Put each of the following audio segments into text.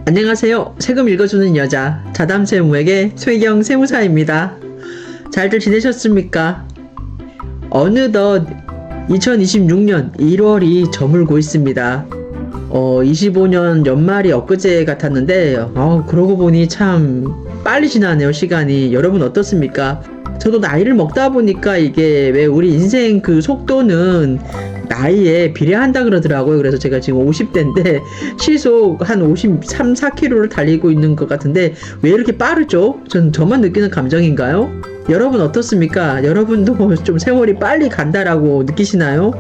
안녕하세요. 세금 읽어주는 여자 자담세무에게 최경 세무사입니다. 잘들 지내셨습니까? 어느덧 2026년 1월이 저물고 있습니다. 25년 연말이 엊그제 같았는데 그러고 보니 참 빨리 지나네요, 시간이. 여러분 어떻습니까? 저도 나이를 먹다 보니까 이게 왜 우리 인생 그 속도는 나이에 비례한다 그러더라고요. 그래서 제가 지금 50대인데 시속 한 53, 4km를 달리고 있는 것 같은데 왜 이렇게 빠르죠? 저만 느끼는 감정인가요? 여러분 어떻습니까? 여러분도 좀 세월이 빨리 간다라고 느끼시나요?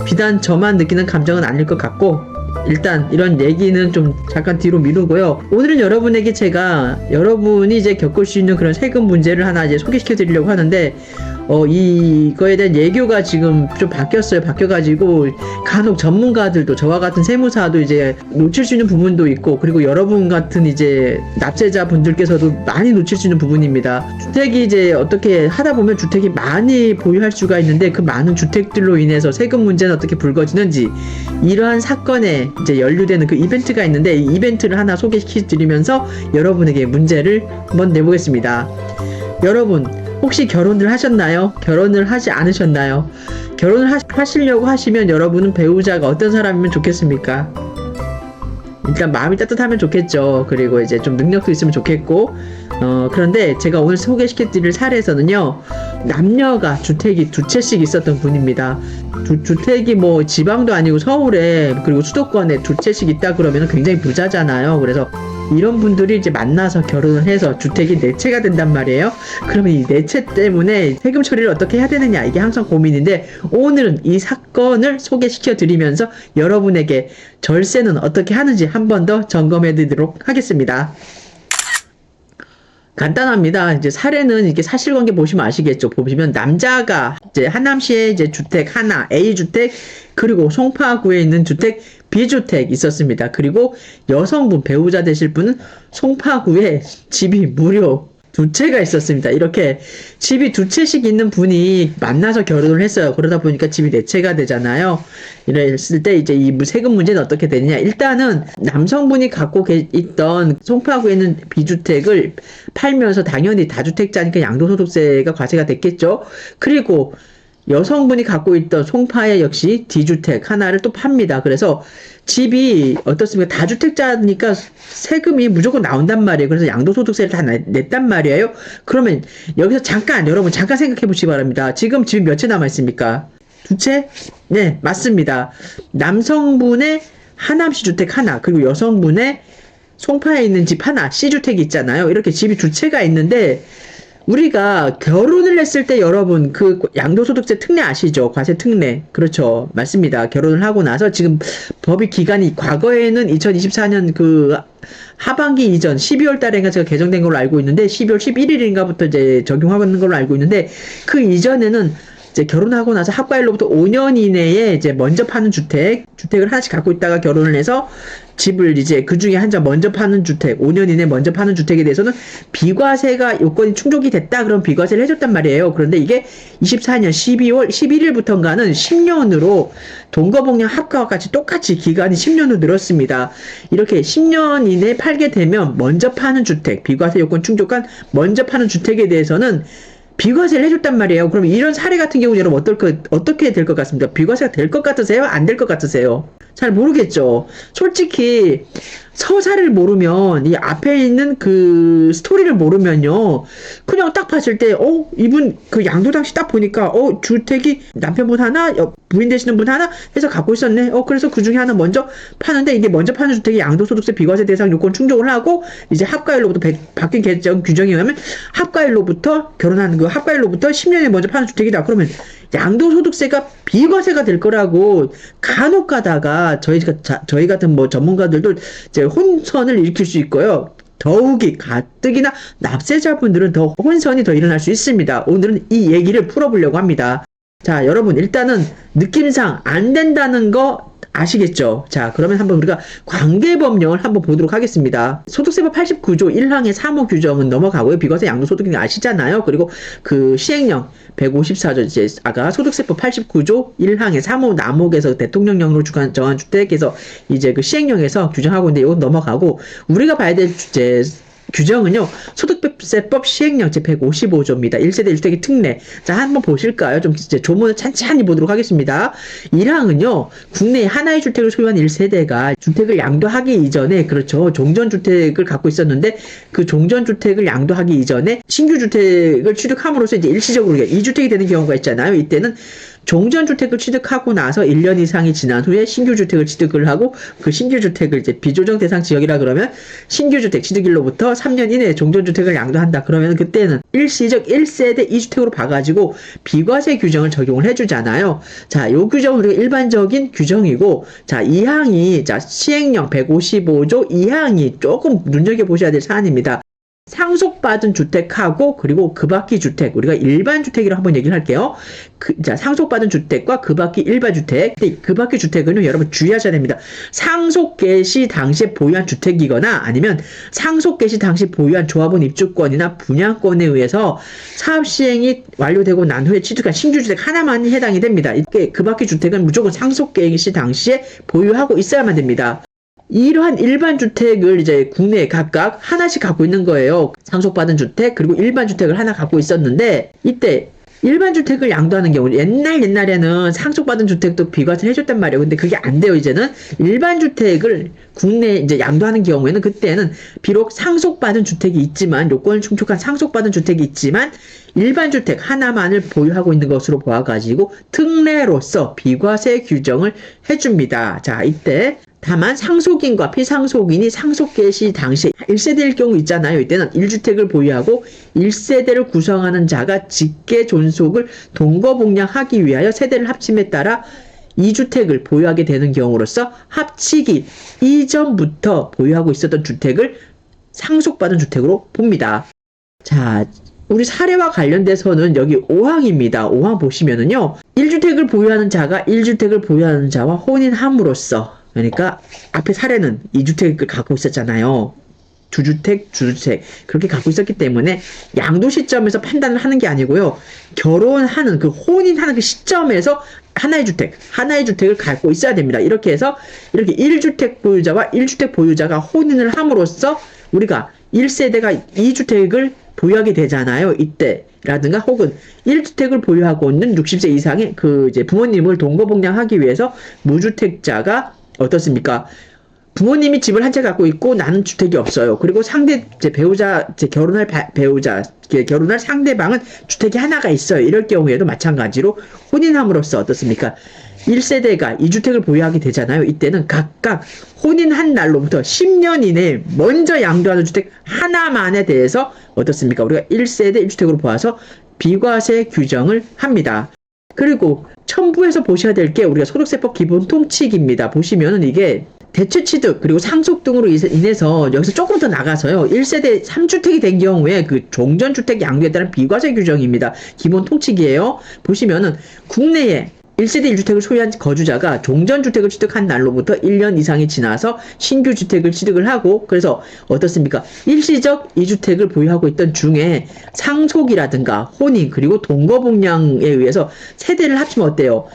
비단 저만 느끼는 감정은 아닐 것 같고, 일단 이런 얘기는 좀 잠깐 뒤로 미루고요. 오늘은 여러분에게 제가 여러분이 이제 겪을 수 있는 그런 세금 문제를 하나 이제 소개시켜 드리려고 하는데, 이거에 대한 예교가 지금 좀 바뀌었어요. 바뀌어가지고 간혹 전문가들도 저와 같은 세무사도 이제 놓칠 수 있는 부분도 있고, 그리고 여러분 같은 이제 납세자 분들께서도 많이 놓칠 수 있는 부분입니다. 주택이 이제 어떻게 하다 보면 주택이 많이 보유할 수가 있는데, 그 많은 주택들로 인해서 세금 문제는 어떻게 불거지는지, 이러한 사건에 이제 연루되는 그 이벤트가 있는데, 이 이벤트를 하나 소개시켜 드리면서 여러분에게 문제를 한번 내보겠습니다. 여러분 혹시 결혼을 하셨나요? 결혼을 하지 않으셨나요? 결혼을 하시려고 하시면 여러분은 배우자가 어떤 사람이면 좋겠습니까? 일단 마음이 따뜻하면 좋겠죠. 그리고 이제 좀 능력도 있으면 좋겠고, 그런데 제가 오늘 소개시켜 드릴 사례에서는요, 남녀가 주택이 두 채씩 있었던 분입니다. 주택이 뭐 지방도 아니고 서울에, 그리고 수도권에 두 채씩 있다 그러면 굉장히 부자잖아요. 그래서 이런 분들이 이제 만나서 결혼을 해서 주택이 네 채가 된단 말이에요. 그러면 이 네 채 때문에 세금 처리를 어떻게 해야 되느냐, 이게 항상 고민인데, 오늘은 이 사건을 소개시켜 드리면서 여러분에게 절세는 어떻게 하는지 한 번 더 점검해 드리도록 하겠습니다. 간단합니다. 이제 사례는 이게 사실관계 보시면 아시겠죠. 보시면 남자가 이제 하남시에 이제 주택 하나, A주택, 그리고 송파구에 있는 주택 B주택 있었습니다. 그리고 여성분, 배우자 되실 분은 송파구에 집이 무려 두 채가 있었습니다. 이렇게 집이 두 채씩 있는 분이 만나서 결혼을 했어요. 그러다 보니까 집이 네 채가 되잖아요. 이랬을 때 이제 이 세금 문제는 어떻게 되느냐. 일단은 남성분이 갖고 있던 송파구에 있는 B주택을 팔면서 당연히 다주택자니까 양도소득세가 과세가 됐겠죠. 그리고 여성분이 갖고 있던 송파에 역시 D주택 하나를 또 팝니다. 그래서 집이 어떻습니까? 다주택자니까 세금이 무조건 나온단 말이에요. 그래서 양도소득세를 다 냈단 말이에요. 그러면 여기서 여러분 잠깐 생각해 보시기 바랍니다. 지금 집이 몇 채 남아 있습니까? 두 채? 네, 맞습니다. 남성분의 하남시 주택 하나, 그리고 여성분의 송파에 있는 집 하나, C주택이 있잖아요. 이렇게 집이 두 채가 있는데, 우리가 결혼을 했을 때 여러분 그 양도소득세 특례 아시죠? 과세 특례. 그렇죠. 맞습니다. 결혼을 하고 나서 지금 법이 기간이 과거에는 2024년 그 하반기 이전 12월 달인가 제가 개정된 걸로 알고 있는데, 12월 11일인가부터 이제 적용하는 걸로 알고 있는데, 그 이전에는 이제 결혼하고 나서 합가일로부터 5년 이내에 이제 먼저 파는 주택을 하나씩 갖고 있다가 결혼을 해서 집을 이제 그 중에 한 장 먼저 파는 주택, 5년 이내 먼저 파는 주택에 대해서는 비과세가 요건이 충족이 됐다 그럼 비과세를 해줬단 말이에요. 그런데 이게 24년 12월 11일부터인가는 10년으로 동거복령 합가와 같이 똑같이 기간이 10년으로 늘었습니다. 이렇게 10년 이내에 팔게 되면 먼저 파는 주택, 비과세 요건 충족한 먼저 파는 주택에 대해서는 비과세를 해줬단 말이에요. 그럼 이런 사례 같은 경우는 여러분 어떻게 될 것 같습니까? 비과세가 될 것 같으세요? 안 될 것 같으세요? 잘 모르겠죠. 솔직히 서사를 모르면, 이 앞에 있는 그 스토리를 모르면요, 그냥 딱 봤을 때 이분 그 양도당시 딱 보니까 주택이 남편분 하나, 부인 되시는 분 하나 해서 갖고 있었네. 그래서 그 중에 하나 먼저 파는데, 이게 먼저 파는 주택이 양도소득세 비과세 대상 요건 충족을 하고, 이제 합가일로부터 바뀐 규정에 의하면 합가일로부터 결혼하는 그 합가일로부터 10년에 먼저 파는 주택이다. 그러면 양도소득세가 비과세가 될 거라고 간혹 가다가 저희 같은 뭐 전문가들도 이제 혼선을 일으킬 수 있고요. 더욱이 가뜩이나 납세자분들은 더 혼선이 더 일어날 수 있습니다. 오늘은 이 얘기를 풀어보려고 합니다. 자, 여러분 일단은 느낌상 안 된다는 거 아시겠죠? 자, 그러면 한번 우리가 관계법령을 한번 보도록 하겠습니다. 소득세법 89조 1항의 3호 규정은 넘어가고요. 비과세 양도소득이 아시잖아요. 그리고 그 시행령 154조 이제 아까 소득세법 89조 1항의 3호 남목에서 대통령령으로 정한 주택에서 이제 그 시행령에서 규정하고 있는데 이건 넘어가고 우리가 봐야 될 주제 규정은요, 소득세법 시행령 제155조입니다. 1세대 1주택의 특례. 자, 한번 보실까요? 좀 이제 조문을 찬찬히 보도록 하겠습니다. 1항은요, 국내에 하나의 주택을 소유한 1세대가 주택을 양도하기 이전에, 그렇죠. 종전주택을 갖고 있었는데, 그 종전주택을 양도하기 이전에 신규 주택을 취득함으로써 이제 일시적으로 2주택이 되는 경우가 있잖아요. 이때는 종전주택을 취득하고 나서 1년 이상이 지난 후에 신규주택을 취득을 하고 그 신규주택을 이제 비조정 대상 지역이라 그러면 신규주택 취득일로부터 3년 이내에 종전주택을 양도한다. 그러면 그때는 일시적 1세대 2주택으로 봐가지고 비과세 규정을 적용을 해주잖아요. 자, 요 규정은 우리가 일반적인 규정이고, 자, 2항이, 자, 시행령 155조 2항이 조금 눈여겨보셔야 될 사안입니다. 상속받은 주택하고 그리고 그 밖의 주택, 우리가 일반 주택이라고 한번 얘기를 할게요. 자, 상속받은 주택과 그 밖의 일반 주택. 그 밖의 주택은 여러분 주의하셔야 됩니다. 상속 개시 당시에 보유한 주택이거나 아니면 상속 개시 당시 보유한 조합원 입주권이나 분양권에 의해서 사업 시행이 완료되고 난 후에 취득한 신규 주택 하나만이 해당이 됩니다. 이게 그 밖의 주택은 무조건 상속 개시 당시에 보유하고 있어야만 됩니다. 이러한 일반 주택을 이제 국내에 각각 하나씩 갖고 있는 거예요. 상속받은 주택 그리고 일반 주택을 하나 갖고 있었는데, 이때 일반 주택을 양도하는 경우, 옛날에는 상속받은 주택도 비과세를 해줬단 말이에요. 근데 그게 안 돼요. 이제는 일반 주택을 국내에 이제 양도하는 경우에는 그때는 비록 상속받은 주택이 있지만, 요건을 충족한 상속받은 주택이 있지만 일반 주택 하나만을 보유하고 있는 것으로 보아가지고 특례로서 비과세 규정을 해줍니다. 자, 이때 다만 상속인과 피상속인이 상속 개시 당시 1세대일 경우 있잖아요. 이때는 1주택을 보유하고 1세대를 구성하는 자가 직계 존속을 동거복량하기 위하여 세대를 합침에 따라 2주택을 보유하게 되는 경우로서 합치기 이전부터 보유하고 있었던 주택을 상속받은 주택으로 봅니다. 자, 우리 사례와 관련돼서는 여기 5항입니다. 5항 보시면은요, 1주택을 보유하는 자가 1주택을 보유하는 자와 혼인함으로써, 그러니까 앞에 사례는 2주택을 갖고 있었잖아요. 주주택 그렇게 갖고 있었기 때문에 양도 시점에서 판단을 하는 게 아니고요. 결혼하는 그 혼인하는 그 시점에서 하나의 주택을 갖고 있어야 됩니다. 이렇게 해서 이렇게 1주택 보유자와 1주택 보유자가 혼인을 함으로써 우리가 1세대가 2주택을 보유하게 되잖아요. 이때라든가 혹은 1주택을 보유하고 있는 60세 이상의 그 이제 부모님을 동거복량하기 위해서 무주택자가 어떻습니까? 부모님이 집을 한 채 갖고 있고 나는 주택이 없어요. 그리고 상대 제 배우자, 제 결혼할 배우자, 결혼할 상대방은 주택이 하나가 있어요. 이럴 경우에도 마찬가지로 혼인함으로써 어떻습니까? 1세대가 2주택을 보유하게 되잖아요. 이때는 각각 혼인한 날로부터 10년 이내에 먼저 양도하는 주택 하나만에 대해서 어떻습니까? 우리가 1세대 1주택으로 보아서 비과세 규정을 합니다. 그리고 첨부해서 보셔야 될 게 우리가 소득세법 기본 통칙입니다. 보시면은 이게 대체 취득 그리고 상속 등으로 인해서 여기서 조금 더 나가서요. 1세대 3주택이 된 경우에 그 종전주택 양도에 따른 비과세 규정입니다. 기본 통칙이에요. 보시면은 국내에 1세대 1주택을 소유한 거주자가 종전주택을 취득한 날로부터 1년 이상이 지나서 신규 주택을 취득을 하고, 그래서 어떻습니까? 일시적 2주택을 보유하고 있던 중에 상속이라든가 혼인 그리고 동거복량에 의해서 세대를 합치면 어때요?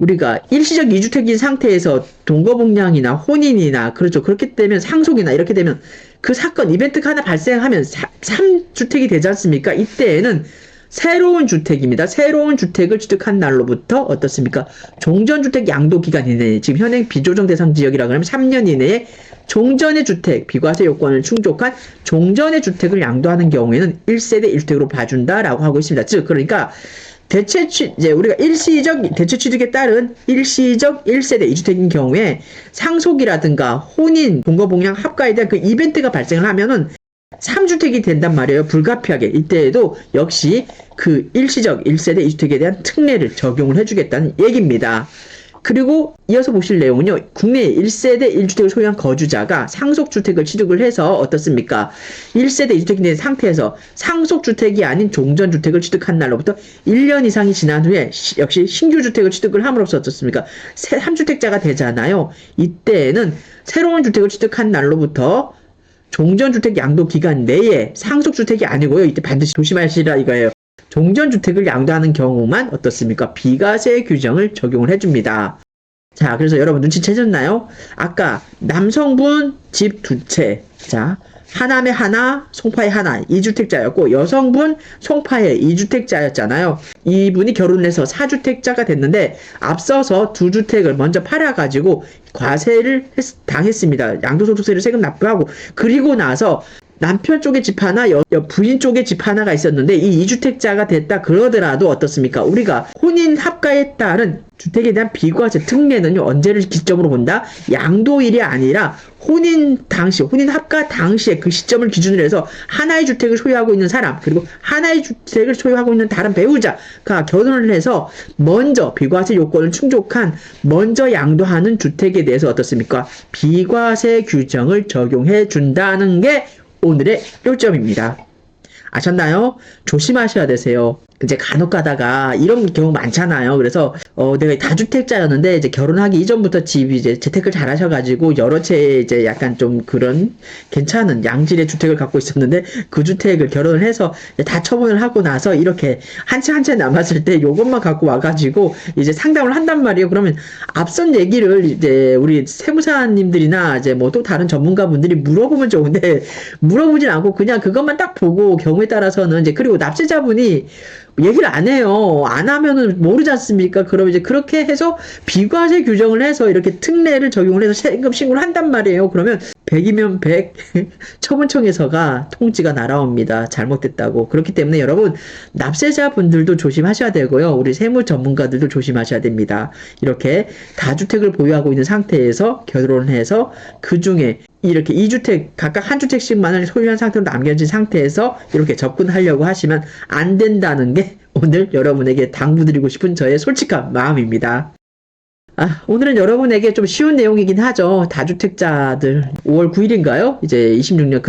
우리가 일시적 2주택인 상태에서 동거복량이나 혼인이나 그렇죠. 그렇게 되면 상속이나 이렇게 되면 그 사건 이벤트가 하나 발생하면 3주택이 되지 않습니까? 이때에는 새로운 주택입니다. 새로운 주택을 취득한 날로부터 어떻습니까? 종전주택 양도기간 이내에, 지금 현행 비조정 대상 지역이라 그러면 3년 이내에 종전의 주택, 비과세 요건을 충족한 종전의 주택을 양도하는 경우에는 1세대 1주택으로 봐준다라고 하고 있습니다. 즉, 그러니까 이제 우리가 일시적 대체 취득에 따른 일시적 1세대 2주택인 경우에 상속이라든가 혼인, 동거복량 합가에 대한 그 이벤트가 발생을 하면은 3주택이 된단 말이에요. 불가피하게. 이때에도 역시 그 일시적 1세대 2주택에 대한 특례를 적용을 해주겠다는 얘기입니다. 그리고 이어서 보실 내용은요. 국내 1세대 1주택을 소유한 거주자가 상속주택을 취득을 해서 어떻습니까? 1세대 1주택이 된 상태에서 상속주택이 아닌 종전주택을 취득한 날로부터 1년 이상이 지난 후에 역시 신규주택을 취득을 함으로써 어떻습니까? 3주택자가 되잖아요. 이때에는 새로운 주택을 취득한 날로부터 종전주택 양도 기간 내에 상속주택이 아니고요. 이때 반드시 조심하시라 이거예요. 종전주택을 양도하는 경우만 어떻습니까? 비과세 규정을 적용을 해줍니다. 자, 그래서 여러분 눈치채셨나요? 아까 남성분 집 2채, 자, 하남에 하나, 송파에 하나, 2주택자였고 여성분 송파에 2주택자였잖아요. 이분이 결혼을 해서 4주택자가 됐는데 앞서서 2주택을 먼저 팔아가지고 과세를 당했습니다. 양도소득세를 세금 납부하고 그리고 나서 남편 쪽에 집 하나, 부인 쪽에 집 하나가 있었는데 이 2주택자가 됐다 그러더라도 어떻습니까? 우리가 혼인 합가에 따른 주택에 대한 비과세 특례는요. 언제를 기점으로 본다? 양도일이 아니라 혼인 당시, 혼인 합가 당시에 그 시점을 기준으로 해서 하나의 주택을 소유하고 있는 사람 그리고 하나의 주택을 소유하고 있는 다른 배우자가 결혼을 해서 먼저 비과세 요건을 충족한 먼저 양도하는 주택에 대해서 어떻습니까? 비과세 규정을 적용해 준다는 게 오늘의 요점입니다. 아셨나요? 조심하셔야 되세요. 이제 간혹 가다가 이런 경우 많잖아요. 그래서 내가 다주택자였는데 이제 결혼하기 이전부터 집이 이제 재테크를 잘 하셔가지고 여러 채 이제 약간 좀 그런 괜찮은 양질의 주택을 갖고 있었는데 그 주택을 결혼을 해서 다 처분을 하고 나서 이렇게 한 채 남았을 때 요것만 갖고 와가지고 이제 상담을 한단 말이에요. 그러면 앞선 얘기를 이제 우리 세무사님들이나 이제 뭐 또 다른 전문가분들이 물어보면 좋은데 물어보진 않고 그냥 그것만 딱 보고 경우에 따라서는 이제 그리고 납세자분이 얘기를 안 해요. 안 하면은 모르지 않습니까? 그럼 이제 그렇게 해서 비과세 규정을 해서 이렇게 특례를 적용을 해서 세금 신고를 한단 말이에요. 그러면 100이면 100 처분청에서가 통지가 날아옵니다. 잘못됐다고. 그렇기 때문에 여러분 납세자분들도 조심하셔야 되고요. 우리 세무 전문가들도 조심하셔야 됩니다. 이렇게 다주택을 보유하고 있는 상태에서 결혼을 해서 그 중에 이렇게 2주택 각각 한 주택씩만을 소유한 상태로 남겨진 상태에서 이렇게 접근하려고 하시면 안 된다는 게 오늘 여러분에게 당부드리고 싶은 저의 솔직한 마음입니다. 오늘은 여러분에게 좀 쉬운 내용이긴 하죠. 다주택자들 5월 9일인가요? 이제 26년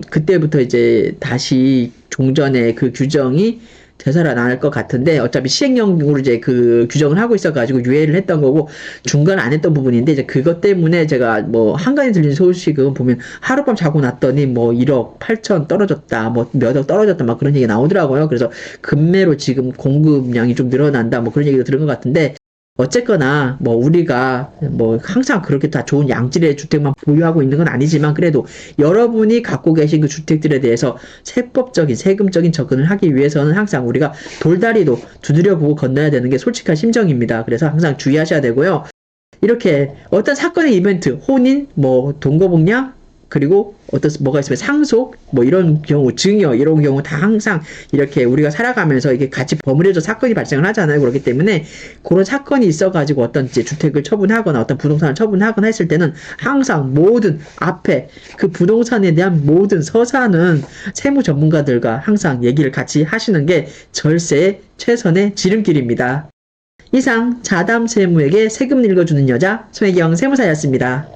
그때부터 이제 다시 종전의 그 규정이 되살아날 것 같은데 어차피 시행령으로 이제 그 규정을 하고 있어가지고 유예를 했던 거고 중간 안 했던 부분인데 이제 그것 때문에 제가 뭐 한간에 들린 소식은 보면 하룻밤 자고 났더니 뭐 1억 8천 떨어졌다 뭐 몇 억 떨어졌다 막 그런 얘기 나오더라고요. 그래서 급매로 지금 공급량이 좀 늘어난다 뭐 그런 얘기도 들은 것 같은데 어쨌거나 뭐 우리가 뭐 항상 그렇게 다 좋은 양질의 주택만 보유하고 있는 건 아니지만 그래도 여러분이 갖고 계신 그 주택들에 대해서 세법적인 세금적인 접근을 하기 위해서는 항상 우리가 돌다리도 두드려보고 건너야 되는 게 솔직한 심정입니다. 그래서 항상 주의하셔야 되고요. 이렇게 어떤 사건의 이벤트, 혼인, 뭐 동거복량 그리고 뭐가 있으면 상속, 뭐 이런 경우, 증여, 이런 경우 다 항상 이렇게 우리가 살아가면서 이게 같이 버무려져 사건이 발생을 하잖아요. 그렇기 때문에 그런 사건이 있어가지고 어떤 이제 주택을 처분하거나 어떤 부동산을 처분하거나 했을 때는 항상 모든 앞에 그 부동산에 대한 모든 서사는 세무 전문가들과 항상 얘기를 같이 하시는 게 절세의 최선의 지름길입니다. 이상 자담 세무에게 세금 읽어주는 여자 손혜경 세무사였습니다.